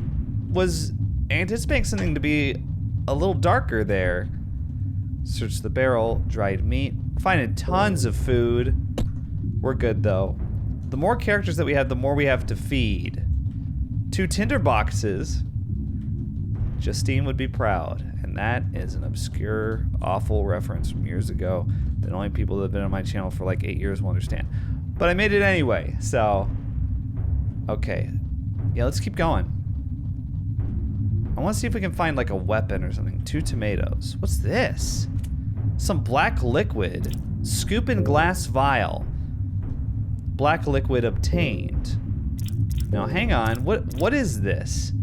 was anticipating something to be a little darker there. Search the barrel, dried meat. We're finding tons of food. We're good though. The more characters that we have, the more we have to feed. 2 tinder boxes. Justine would be proud. And that is an obscure, awful reference from years ago that only people that have been on my channel for like 8 years will understand. But I made it anyway, so... Okay. Yeah, let's keep going. I want to see if we can find like a weapon or something. 2 tomatoes. What's this? Some black liquid. Scoop in glass vial. Black liquid obtained. Now hang on, what is this?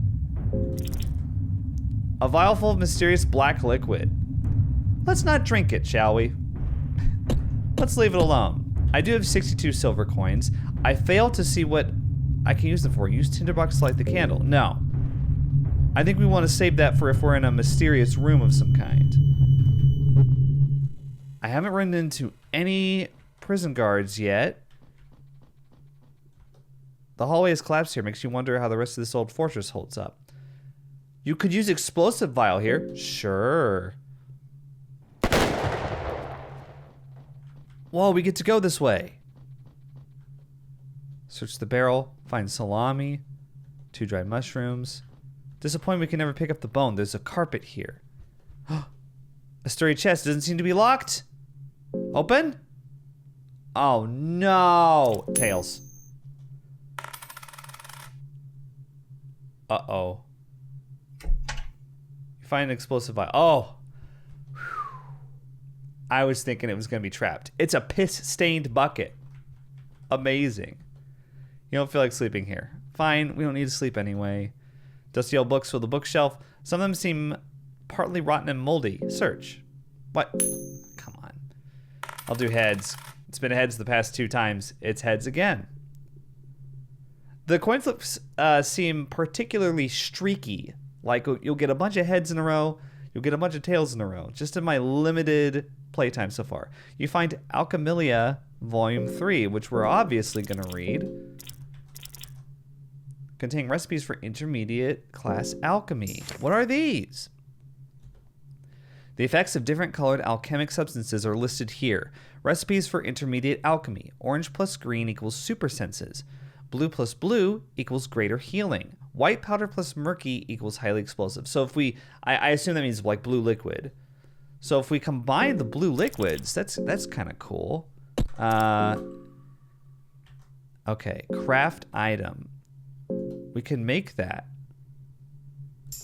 A vial full of mysterious black liquid. Let's not drink it, shall we? Let's leave it alone. I do have 62 silver coins. I fail to see what I can use them for. Use tinderbox to light the candle. No. I think we want to save that for if we're in a mysterious room of some kind. I haven't run into any prison guards yet. The hallway has collapsed here. Makes you wonder how the rest of this old fortress holds up. You could use explosive vial here. Sure. Whoa, we get to go this way. Search the barrel. Find salami. 2 dried mushrooms. Disappointed we can never pick up the bone. There's a carpet here. A sturdy chest. Doesn't seem to be locked. Open? Oh no. Tails. Uh-oh. You find an explosive vial. Oh. Whew. I was thinking it was going to be trapped. It's a piss-stained bucket. Amazing. You don't feel like sleeping here. Fine, we don't need to sleep anyway. Dusty old books fill the bookshelf. Some of them seem partly rotten and moldy. Search. What? Come on. I'll do heads. It's been heads the past 2 times. It's heads again. The coin flips seem particularly streaky. Like you'll get a bunch of heads in a row, you'll get a bunch of tails in a row. Just in my limited playtime so far. You find Alchemilia Volume 3, which we're obviously going to read. Containing recipes for intermediate class alchemy. What are these? The effects of different colored alchemic substances are listed here. Recipes for intermediate alchemy. Orange plus green equals super senses. Blue plus blue equals greater healing. White powder plus murky equals highly explosive. So if we, I assume that means like blue liquid. So if we combine the blue liquids, that's kind of cool. Okay, craft item. We can make that.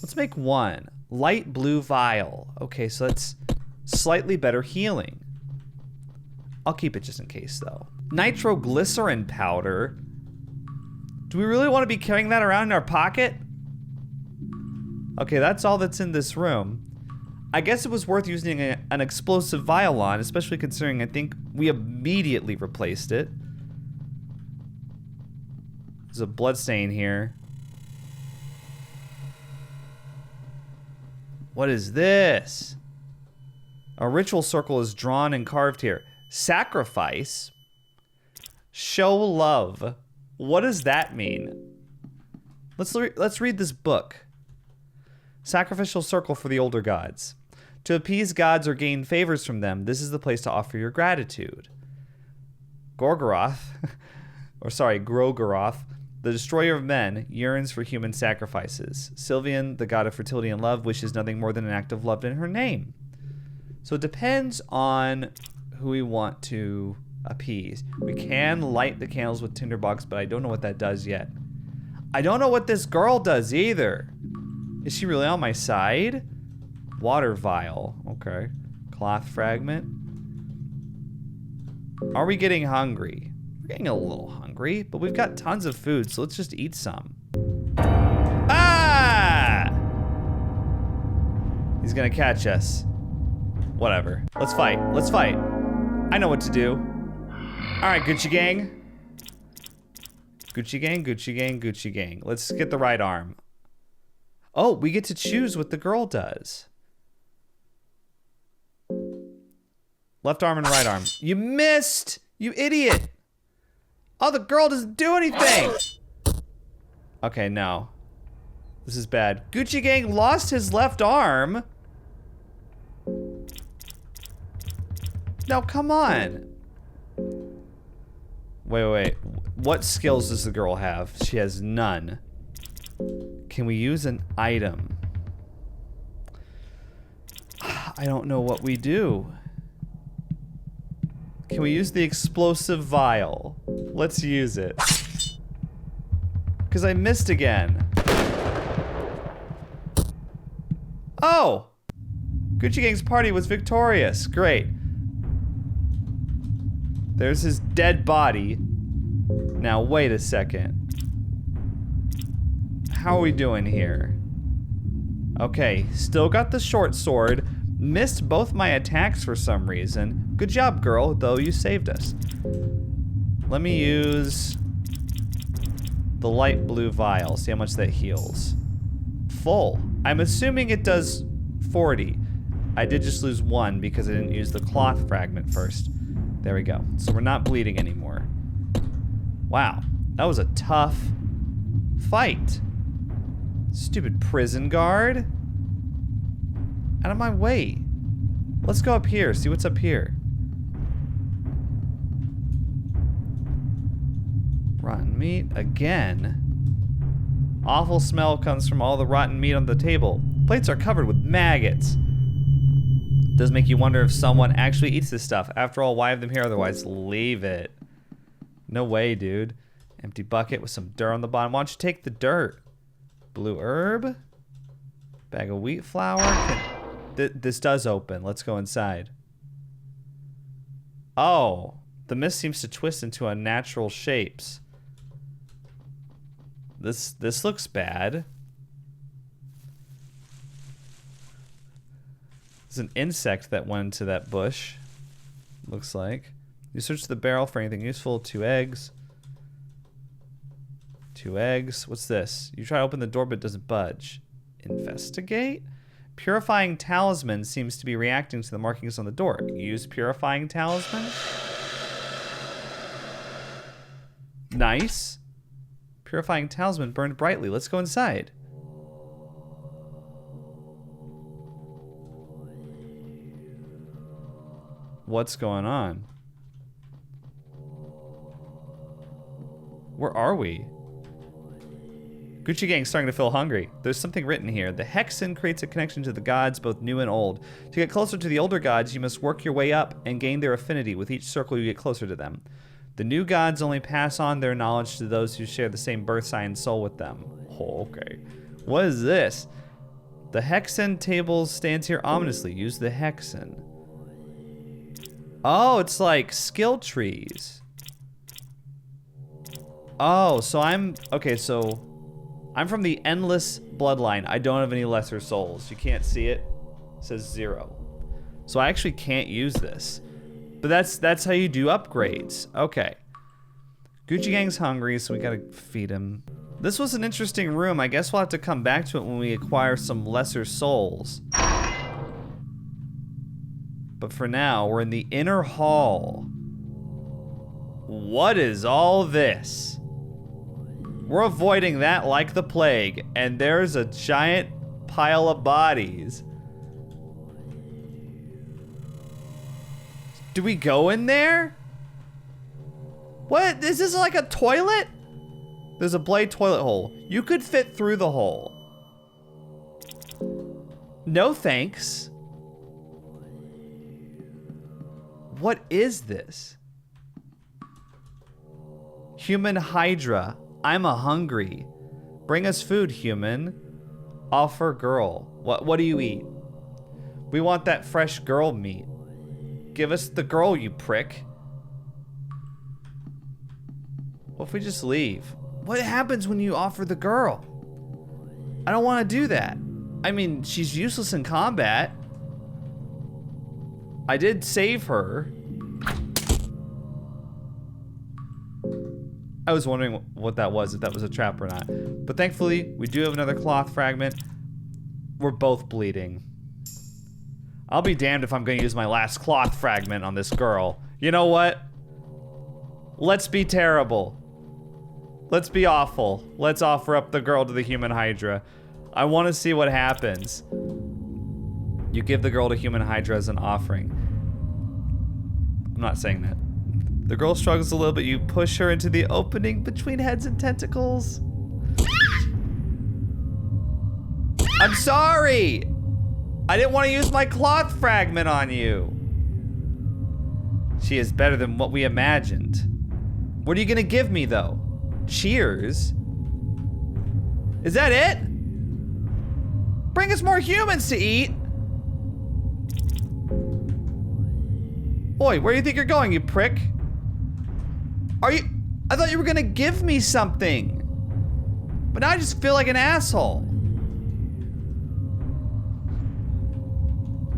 Let's make 1. Light blue vial. Okay, so that's slightly better healing. I'll keep it just in case though. Nitroglycerin powder. Do we really want to be carrying that around in our pocket? Okay, that's all that's in this room. I guess it was worth using an explosive vial on, especially considering I think we immediately replaced it. There's a blood stain here. What is this? A ritual circle is drawn and carved here. Sacrifice. Show love. What does that mean? Let's read this book. Sacrificial circle for the older gods. To appease gods or gain favors from them, this is the place to offer your gratitude. Gorgoroth, Grogoroth, the destroyer of men, yearns for human sacrifices. Sylvian, the god of fertility and love, wishes nothing more than an act of love in her name. So it depends on who we want to appease. We can light the candles with tinderbox, but I don't know what that does yet. I don't know what this girl does either. Is she really on my side? Water vial. Okay. Cloth fragment. Are we getting hungry? We're getting a little hungry, but we've got tons of food, so let's just eat some. Ah! He's gonna catch us. Whatever. Let's fight. Let's fight. I know what to do. Alright, Gucci gang. Gucci gang, Gucci gang, Gucci gang. Let's get the right arm. Oh, we get to choose what the girl does. Left arm and right arm. You missed! You idiot! Oh, the girl doesn't do anything! Okay, no. This is bad. Gucci gang lost his left arm. No, come on. Wait. What skills does the girl have? She has none. Can we use an item? I don't know what we do. Can we use the explosive vial? Let's use it. Because I missed again. Oh! Gucci Gang's party was victorious. Great. There's his dead body. Now, wait a second. How are we doing here? Okay, still got the short sword. Missed both my attacks for some reason. Good job, girl, though you saved us. Let me use the light blue vial. See how much that heals. Full. I'm assuming it does 40. I did just lose 1 because I didn't use the cloth fragment first. There we go. So we're not bleeding anymore. Wow. That was a tough fight. Stupid prison guard. Out of my way. Let's go up here, see what's up here. Rotten meat again. Awful smell comes from all the rotten meat on the table. Plates are covered with maggots. Does make you wonder if someone actually eats this stuff. After all, why have them here otherwise? Leave it. No way, dude. Empty bucket with some dirt on the bottom. Why don't you take the dirt? Blue herb. Bag of wheat flour. This does open. Let's go inside. Oh. The mist seems to twist into unnatural shapes. This looks bad. There's an insect that went into that bush. Looks like. You search the barrel for anything useful. 2 eggs. 2 eggs. What's this? You try to open the door but it doesn't budge. Investigate? Purifying talisman seems to be reacting to the markings on the door. Use purifying talisman. Nice. Purifying talisman burned brightly. Let's go inside. What's going on? Where are we? Gucci Gang's starting to feel hungry. There's something written here. The hexen creates a connection to the gods, both new and old. To get closer to the older gods, you must work your way up and gain their affinity. With each circle, you get closer to them. The new gods only pass on their knowledge to those who share the same birth sign and soul with them. Oh, okay. What is this? The hexen table stands here ominously. Use the hexen. Oh, it's like skill trees. Oh, so I'm from the endless bloodline. I don't have any lesser souls. You can't see it. It says 0. So I actually can't use this. But that's how you do upgrades. Okay. Gucci Gang's hungry, so we gotta feed him. This was an interesting room. I guess we'll have to come back to it when we acquire some lesser souls. But for now, we're in the inner hall. What is all this? We're avoiding that like the plague, and there's a giant pile of bodies. Do we go in there? What? Is this like a toilet? There's a blade toilet hole. You could fit through the hole. No thanks. What is this? Human Hydra. I'm a hungry. Bring us food, human. Offer girl. What do you eat? We want that fresh girl meat. Give us the girl, you prick. What if we just leave? What happens when you offer the girl? I don't want to do that. I mean, she's useless in combat. I did save her. I was wondering what that was, if that was a trap or not. But thankfully, we do have another cloth fragment. We're both bleeding. I'll be damned if I'm going to use my last cloth fragment on this girl. You know what? Let's be terrible. Let's be awful. Let's offer up the girl to the human Hydra. I want to see what happens. You give the girl to human Hydra as an offering. I'm not saying that. The girl struggles a little bit. You push her into the opening between heads and tentacles. I'm sorry! I didn't want to use my cloth fragment on you. She is better than what we imagined. What are you gonna give me, though? Cheers? Is that it? Bring us more humans to eat. Boy, where do you think you're going, you prick? I thought you were gonna give me something. But now I just feel like an asshole.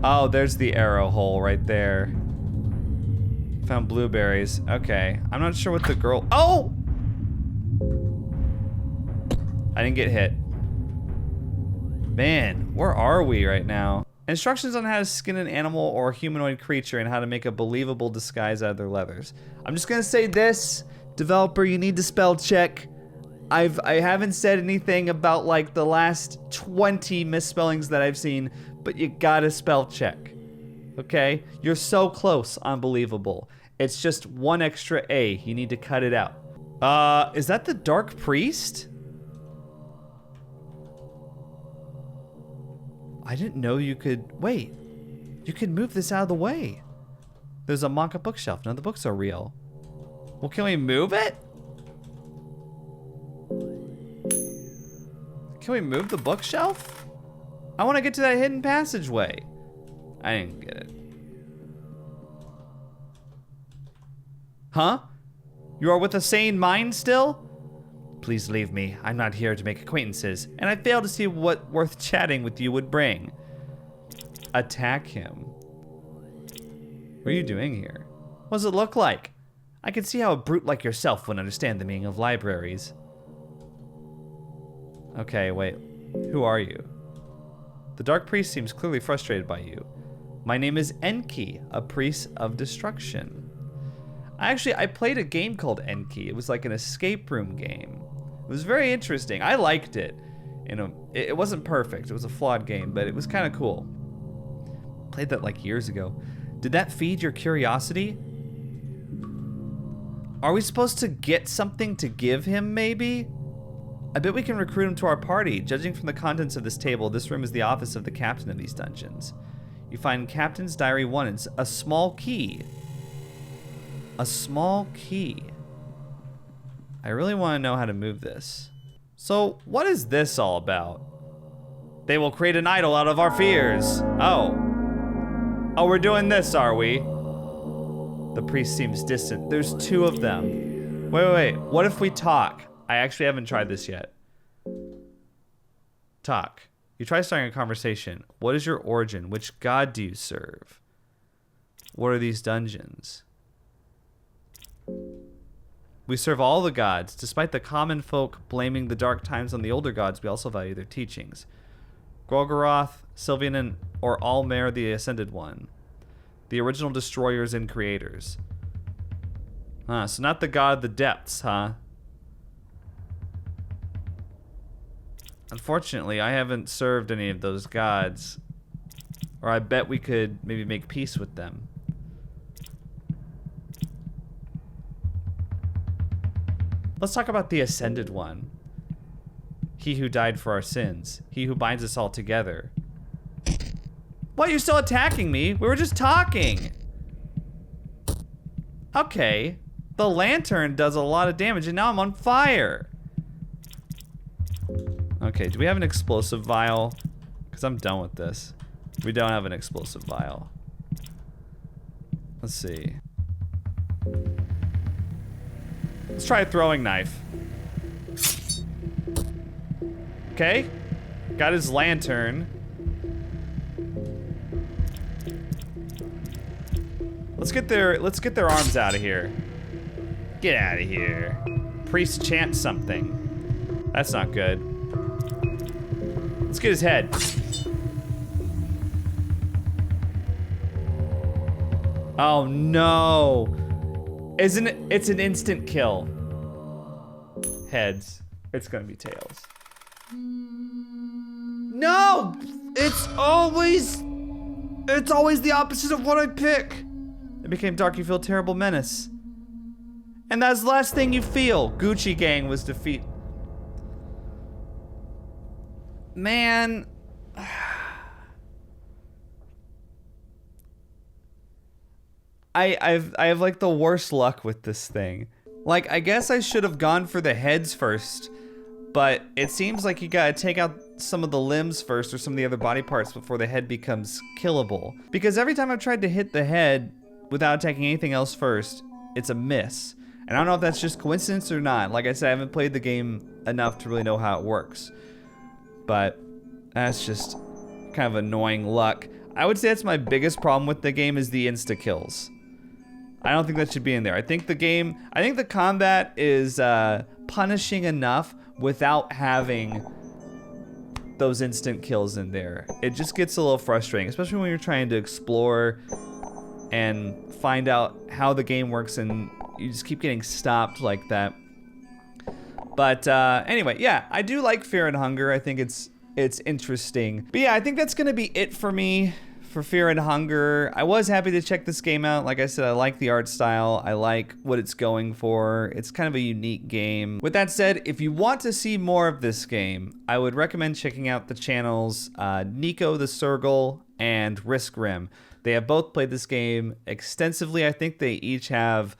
Oh, there's the arrow hole right there. Found blueberries. Okay. I'm not sure what the girl... Oh! I didn't get hit. Man, where are we right now? Instructions on how to skin an animal or humanoid creature and how to make a believable disguise out of their leathers. I'm just gonna say this, developer, you need to spell check. I haven't said anything about like the last 20 misspellings that I've seen, but you gotta spell check. Okay? You're so close on believable. It's just one extra A. You need to cut it out. Is that the Dark Priest? I didn't know you could... Wait. You can move this out of the way. There's a mock-up bookshelf. None of the books are real. Well, can we move it? Can we move the bookshelf? I want to get to that hidden passageway. I didn't get it. Huh? You are with a sane mind still? Please leave me. I'm not here to make acquaintances, and I fail to see what worth chatting with you would bring. Attack him. What are you doing here? What does it look like? I can see how a brute like yourself would understand the meaning of libraries. Okay, wait. Who are you? The Dark Priest seems clearly frustrated by you. My name is Enki, a priest of destruction. I played a game called Enki. It was like an escape room game. It was very interesting. I liked it. You know, it wasn't perfect. It was a flawed game, but it was kind of cool. Played that like years ago. Did that feed your curiosity? Are we supposed to get something to give him, maybe? I bet we can recruit him to our party. Judging from the contents of this table, this room is the office of the captain of these dungeons. You find Captain's Diary 1. It's a small key. A small key. I really want to know how to move this. So, what is this all about? They will create an idol out of our fears. Oh. Oh, we're doing this, are we? The priest seems distant. There's two of them. Wait. What if we talk? I actually haven't tried this yet. Talk. You try starting a conversation. What is your origin? Which god do you serve? What are these dungeons? We serve all the gods. Despite the common folk blaming the dark times on the older gods, we also value their teachings. Gorgoroth, Sylvian, or Almer the Ascended One. The original destroyers and creators. Huh, so not the god of the depths, huh? Unfortunately, I haven't served any of those gods. Or I bet we could maybe make peace with them. Let's talk about the Ascended One. He who died for our sins. He who binds us all together. What, you're still attacking me? We were just talking. Okay. The lantern does a lot of damage and now I'm on fire. Okay, do we have an explosive vial? Because I'm done with this. We don't have an explosive vial. Let's see. Let's try a throwing knife. Okay. Got his lantern. Let's get their arms out of here. Get out of here. Priest chant something. That's not good. Let's get his head. Oh no. Isn't it? It's an instant kill. Heads. It's gonna be tails. No! It's always the opposite of what I pick. It became dark, you feel terrible menace. And that's the last thing you feel. Gucci Gang was defeat. Man. I have like the worst luck with this thing. Like, I guess I should have gone for the heads first, but it seems like you gotta take out some of the limbs first or some of the other body parts before the head becomes killable. Because every time I've tried to hit the head without attacking anything else first, it's a miss. And I don't know if that's just coincidence or not. Like I said, I haven't played the game enough to really know how it works. But that's just kind of annoying luck. I would say that's my biggest problem with the game is the insta-kills. I don't think that should be in there. I think the combat is punishing enough without having those instant kills in there. It just gets a little frustrating, especially when you're trying to explore and find out how the game works and you just keep getting stopped like that. But anyway, yeah, I do like Fear and Hunger. I think it's interesting. But yeah, I think that's gonna be it for me for Fear and Hunger. I was happy to check this game out. Like I said, I like the art style. I like what it's going for. It's kind of a unique game. With that said, if you want to see more of this game, I would recommend checking out the channels Nico the Sergal and Risk Rim. They have both played this game extensively. I think they each have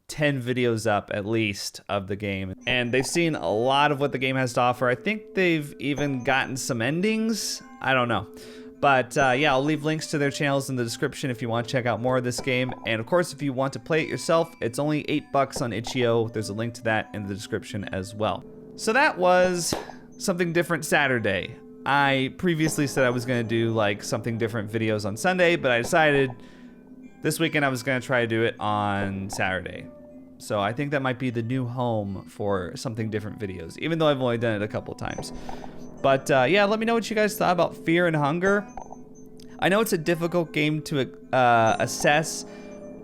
10 videos up at least of the game, and they've seen a lot of what the game has to offer. I think they've even gotten some endings. I don't know. But yeah, I'll leave links to their channels in the description if you want to check out more of this game. And of course, if you want to play it yourself, it's only $8 on itch.io. There's a link to that in the description as well. So that was Something Different Saturday. I previously said I was going to do like Something Different videos on Sunday, but I decided this weekend I was going to try to do it on Saturday. So I think that might be the new home for Something Different videos, even though I've only done it a couple times. But yeah, let me know what you guys thought about Fear and Hunger. I know it's a difficult game to assess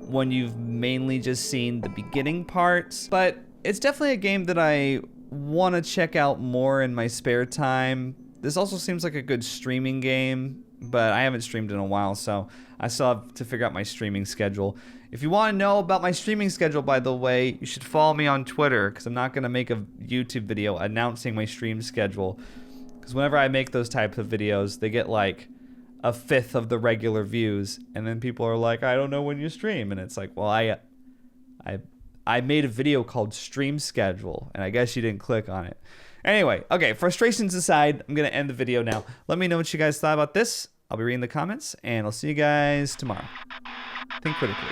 when you've mainly just seen the beginning parts, but it's definitely a game that I want to check out more in my spare time. This also seems like a good streaming game, but I haven't streamed in a while, so I still have to figure out my streaming schedule. If you want to know about my streaming schedule, by the way, you should follow me on Twitter, because I'm not going to make a YouTube video announcing my stream schedule. Because whenever I make those types of videos, they get like a fifth of the regular views, and then people are like, I don't know when you stream. And it's like, well, I made a video called Stream Schedule, and I guess you didn't click on it. Anyway, okay, frustrations aside, I'm going to end the video now. Let me know what you guys thought about this. I'll be reading the comments, and I'll see you guys tomorrow. Think critically.